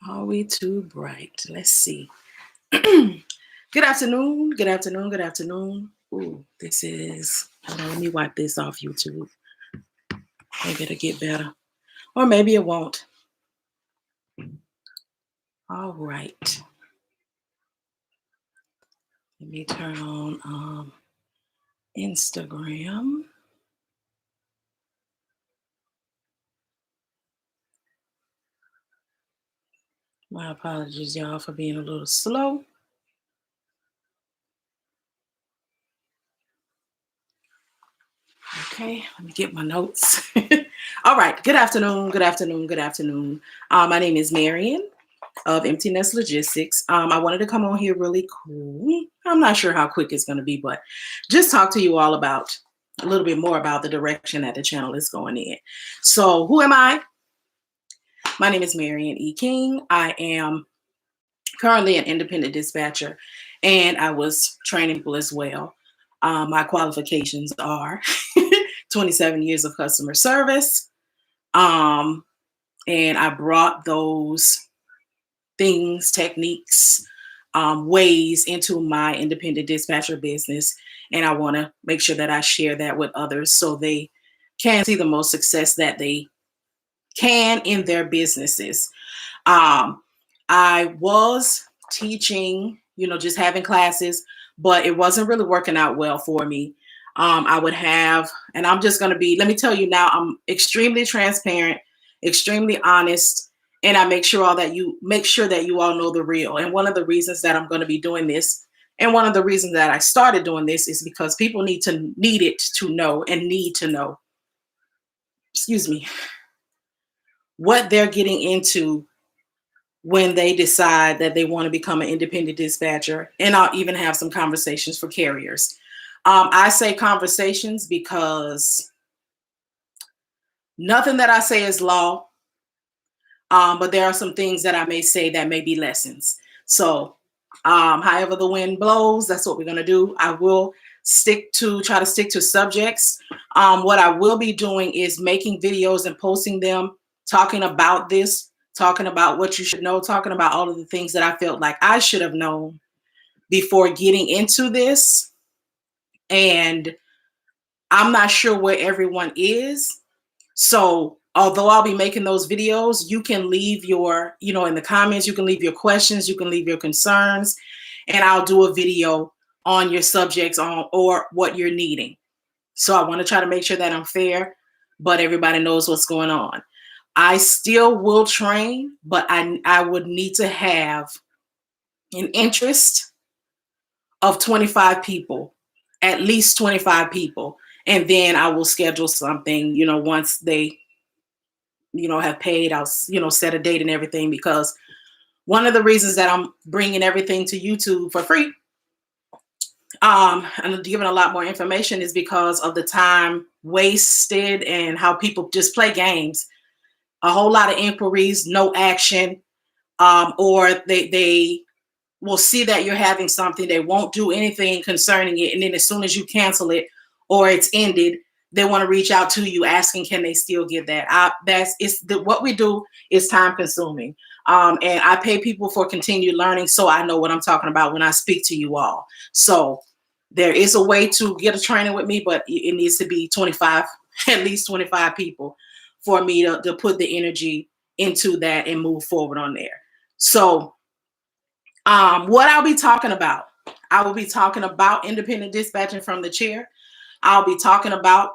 Are we too bright? Let's see. Good afternoon. Good afternoon. Good afternoon. Ooh, this is. Hold on, let me wipe this off YouTube. Maybe it'll get better, or maybe it won't. All right. Let me turn on Instagram. My apologies, y'all, for being a little slow. Okay, let me get my notes. All right. Good afternoon. Good afternoon. Good afternoon. My name is Marian of Emptiness Logistics. I wanted to come on here really cool. I'm not sure how quick it's going to be, but just talk to you all about a little bit more about the direction that the channel is going in. So, who am I? My name is Marian E. King. I am currently an independent dispatcher, and I was training people as well. My qualifications are 27 years of customer service. And I brought those things, techniques, ways into my independent dispatcher business. And I want to make sure that I share that with others so they can see the most success that they can in their businesses. I was teaching, just having classes, but it wasn't really working out well for me. I would have, and I'm just going to be, let me tell you now, I'm extremely transparent, extremely honest, and I make sure that you all know the real. And one of the reasons that I'm going to be doing this, and one of the reasons that I started doing this, is because people need it to know and need to know, excuse me, what they're getting into when they decide that they want to become an independent dispatcher. And I'll even have some conversations for carriers. I say conversations because nothing that I say is law, but there are some things that I may say that may be lessons. So however the wind blows, that's what we're going to do. I will try to stick to subjects. What I will be doing is making videos and posting them, talking about this, talking about what you should know, talking about all of the things that I felt like I should have known before getting into this. And I'm not sure where everyone is. So although I'll be making those videos, you can leave your, in the comments, you can leave your questions, you can leave your concerns, and I'll do a video on your subjects or what you're needing. So I want to try to make sure that I'm fair, but everybody knows what's going on. I still will train, but I would need to have an interest of 25 people, at least 25 people. And then I will schedule something, once they, have paid, I'll, set a date and everything, because one of the reasons that I'm bringing everything to YouTube for free, and giving a lot more information, is because of the time wasted and how people just play games. A whole lot of inquiries, no action, or they will see that you're having something, they won't do anything concerning it, and then as soon as you cancel it or it's ended, they want to reach out to you asking, can they still get that? What we do is time consuming, and I pay people for continued learning, so I know what I'm talking about when I speak to you all. So there is a way to get a training with me, but it needs to be 25, at least 25 people, for me to put the energy into that and move forward on there. So what I'll be talking about, I will be talking about independent dispatching from the chair. I'll be talking about,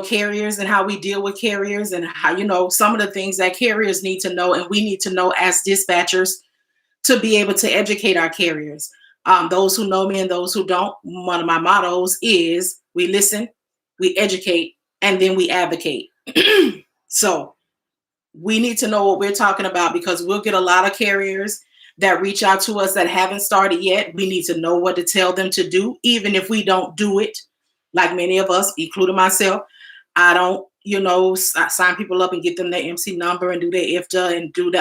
carriers and how we deal with carriers, and how, some of the things that carriers need to know and we need to know as dispatchers to be able to educate our carriers. Those who know me and those who don't, one of my mottos is we listen, we educate, and then we advocate. So we need to know what we're talking about, because we'll get a lot of carriers that reach out to us that haven't started yet. We need to know what to tell them to do, even if we don't do it. Like many of us, including myself, I don't, sign people up and get them their MC number and do their IFTA and do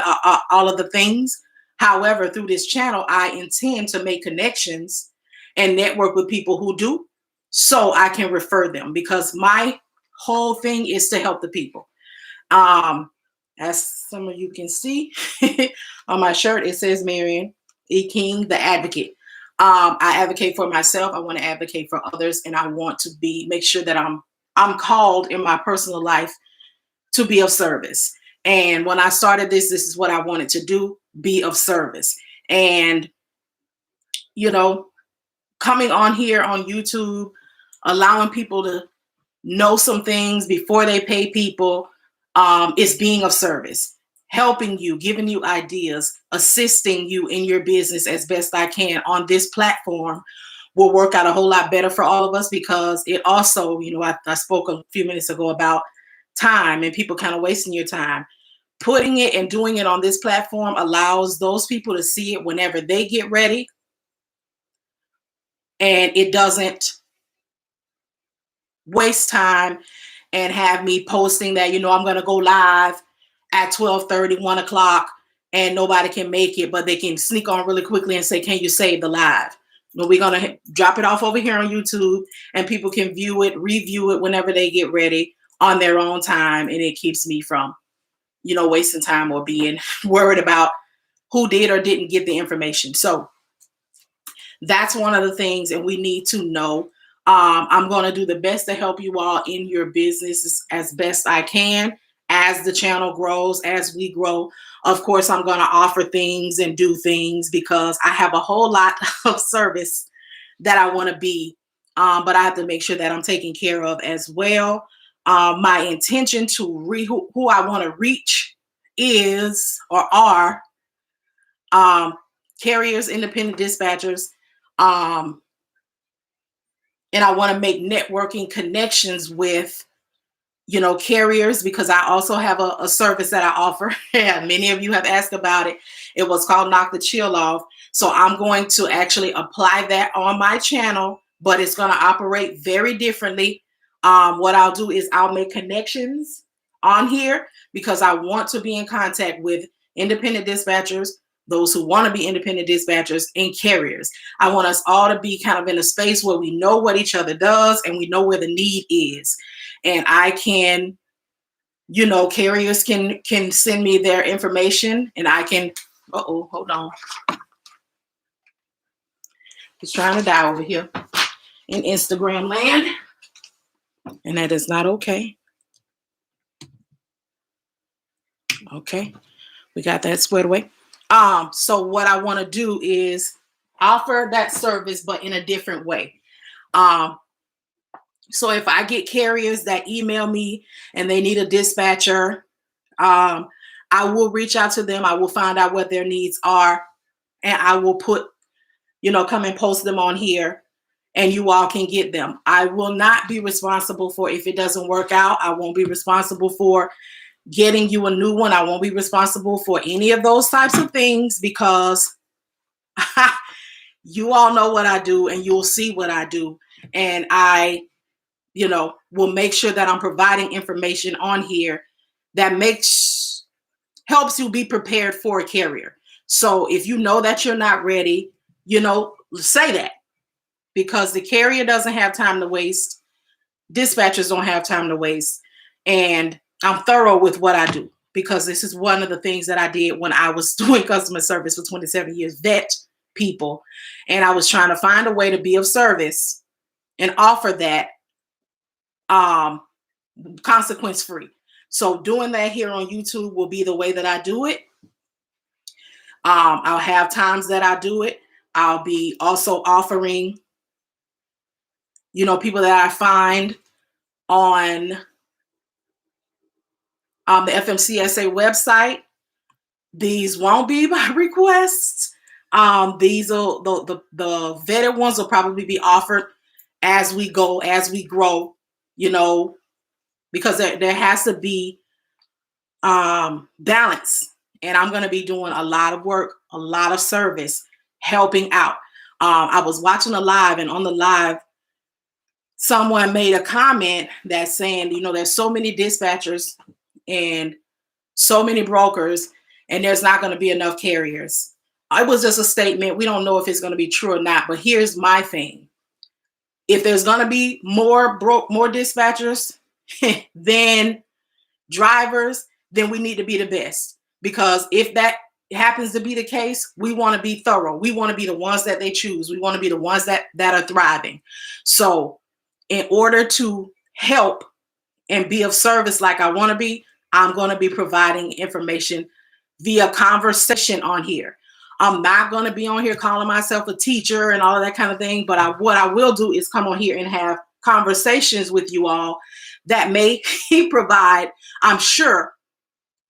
all of the things. However, through this channel, I intend to make connections and network with people who do, so I can refer them, because my whole thing is to help the people. As some of you can see on my shirt, it says Marian E. King, the advocate. I advocate for myself. I want to advocate for others, and I want to make sure that I'm called in my personal life to be of service. And when I started this is what I wanted to do, be of service. And, you know, coming on here on YouTube, allowing people to know some things before they pay people, is being of service, helping you, giving you ideas, assisting you in your business as best I can on this platform will work out a whole lot better for all of us, because it also, I spoke a few minutes ago about time and people kind of wasting your time. Putting it and doing it on this platform allows those people to see it whenever they get ready. And it doesn't waste time and have me posting that, I'm going to go live at 12:30, 1 o'clock, and nobody can make it, but they can sneak on really quickly and say, can you save the live? We're going to drop it off over here on YouTube, and people can view it, review it whenever they get ready on their own time. And it keeps me from, wasting time or being worried about who did or didn't get the information. So that's one of the things, and we need to know. I'm going to do the best to help you all in your business as best I can as the channel grows, as we grow. Of course, I'm going to offer things and do things because I have a whole lot of service that I want to be, but I have to make sure that I'm taken care of as well. My intention to who I want to reach is or are carriers, independent dispatchers, and I want to make networking connections with, carriers, because I also have a service that I offer. Yeah, many of you have asked about it. It was called Knock the Chill Off. So I'm going to actually apply that on my channel, but it's going to operate very differently. What I'll do is I'll make connections on here because I want to be in contact with independent dispatchers, those who want to be independent dispatchers, and carriers. I want us all to be kind of in a space where we know what each other does and we know where the need is. And I can, carriers can send me their information, and I can, hold on. It's trying to die over here in Instagram land, and that is not okay. Okay, we got that squared away. So what I want to do is offer that service, but in a different way. So if I get carriers that email me and they need a dispatcher, I will reach out to them. I will find out what their needs are, and I will put, come and post them on here, and you all can get them. I will not be responsible for if it doesn't work out. I won't be responsible for getting you a new one. I won't be responsible for any of those types of things because you all know what I do and you'll see what I do. And I, will make sure that I'm providing information on here that helps you be prepared for a carrier. So if you know that you're not ready, say that, because the carrier doesn't have time to waste. Dispatchers don't have time to waste. And I'm thorough with what I do, because this is one of the things that I did when I was doing customer service for 27 years, vet people. And I was trying to find a way to be of service and offer that consequence free. So doing that here on YouTube will be the way that I do it. I'll have times that I do it. I'll be also offering, people that I find on the FMCSA website. These won't be by request. These will the vetted ones will probably be offered as we go, as we grow, because there has to be balance. And I'm going to be doing a lot of work, a lot of service, helping out. I was watching a live, and on the live, someone made a comment that's saying, there's so many dispatchers and so many brokers, and there's not going to be enough carriers. It was just a statement. We don't know if it's going to be true or not, but here's my thing. If there's going to be more dispatchers than drivers, then we need to be the best. Because if that happens to be the case, we want to be thorough. We want to be the ones that they choose. We want to be the ones that are thriving. So in order to help and be of service like I want to be, I'm going to be providing information via conversation on here. I'm not going to be on here calling myself a teacher and all of that kind of thing, but what I will do is come on here and have conversations with you all that may provide, I'm sure,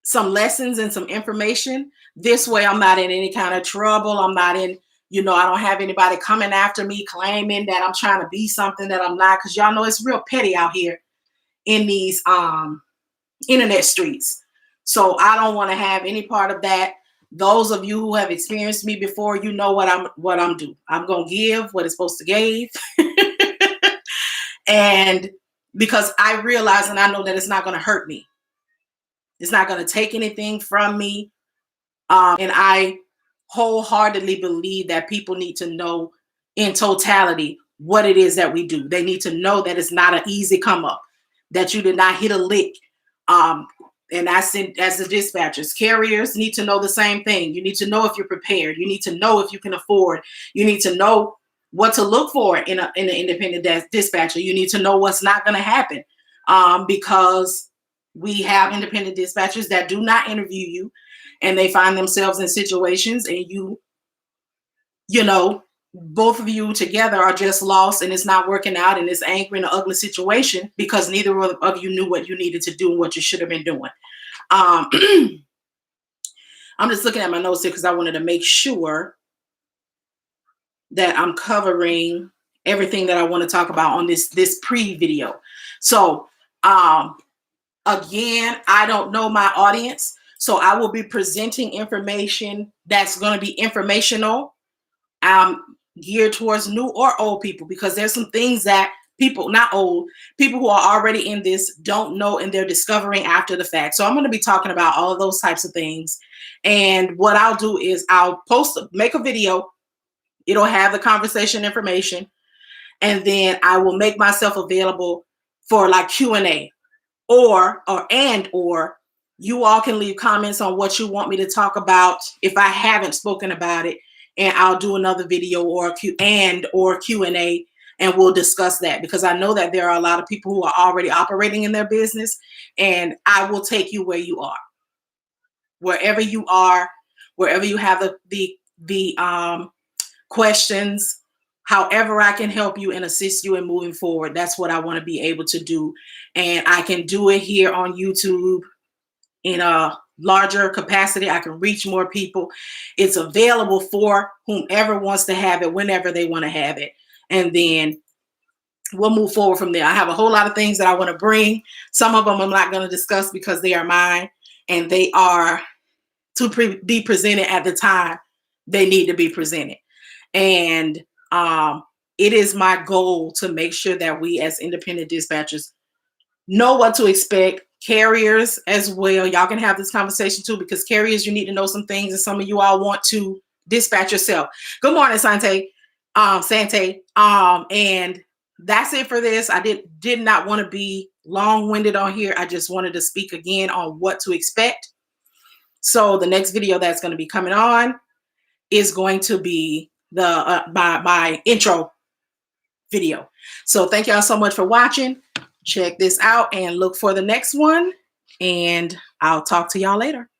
some lessons and some information. This way I'm not in any kind of trouble. I'm not in, I don't have anybody coming after me claiming that I'm trying to be something that I'm not, because y'all know it's real petty out here in these internet streets. So I don't want to have any part of that. Those of you who have experienced me before, you know what I'm doing. I'm going to give what it's supposed to give. And because I realize and I know that it's not going to hurt me. It's not going to take anything from me. And I wholeheartedly believe that people need to know in totality what it is that we do. They need to know that it's not an easy come up, that you did not hit a lick. And I said, as the dispatchers, carriers need to know the same thing. You need to know if you're prepared. You need to know if you can afford. You need to know what to look for in an independent dispatcher. You need to know what's not going to happen, because we have independent dispatchers that do not interview you, and they find themselves in situations, and both of you together are just lost, and it's not working out, and it's angry and an ugly situation because neither of you knew what you needed to do and what you should have been doing. I'm just looking at my notes here because I wanted to make sure that I'm covering everything that I want to talk about on this pre-video. So again, I don't know my audience, so I will be presenting information that's going to be informational, geared towards new or old people, because there's some things that people, not old, people who are already in this don't know, and they're discovering after the fact. So I'm going to be talking about all of those types of things. And what I'll do is I'll make a video. It'll have the conversation information, and then I will make myself available for like Q&A, or you all can leave comments on what you want me to talk about if I haven't spoken about it, and I'll do another video or Q&A, and we'll discuss that, because I know that there are a lot of people who are already operating in their business, and I will take you where you are, wherever you are, wherever you have the questions, however I can help you and assist you in moving forward. That's what I want to be able to do. And I can do it here on YouTube in a larger capacity. I can reach more people. It's available for whomever wants to have it, whenever they want to have it. And then we'll move forward from there. I have a whole lot of things that I want to bring. Some of them I'm not going to discuss because they are mine, and they are to be presented at the time they need to be presented. And it is my goal to make sure that we as independent dispatchers know what to expect. Carriers as well, y'all can have this conversation too, because carriers, you need to know some things, and some of you all want to dispatch yourself. Good morning, Sante. And that's it for this. I did not want to be long-winded on here. I just wanted to speak again on what to expect. So the next video that's going to be coming on is going to be my intro video. So thank y'all so much for watching. Check this out and look for the next one, and I'll talk to y'all later.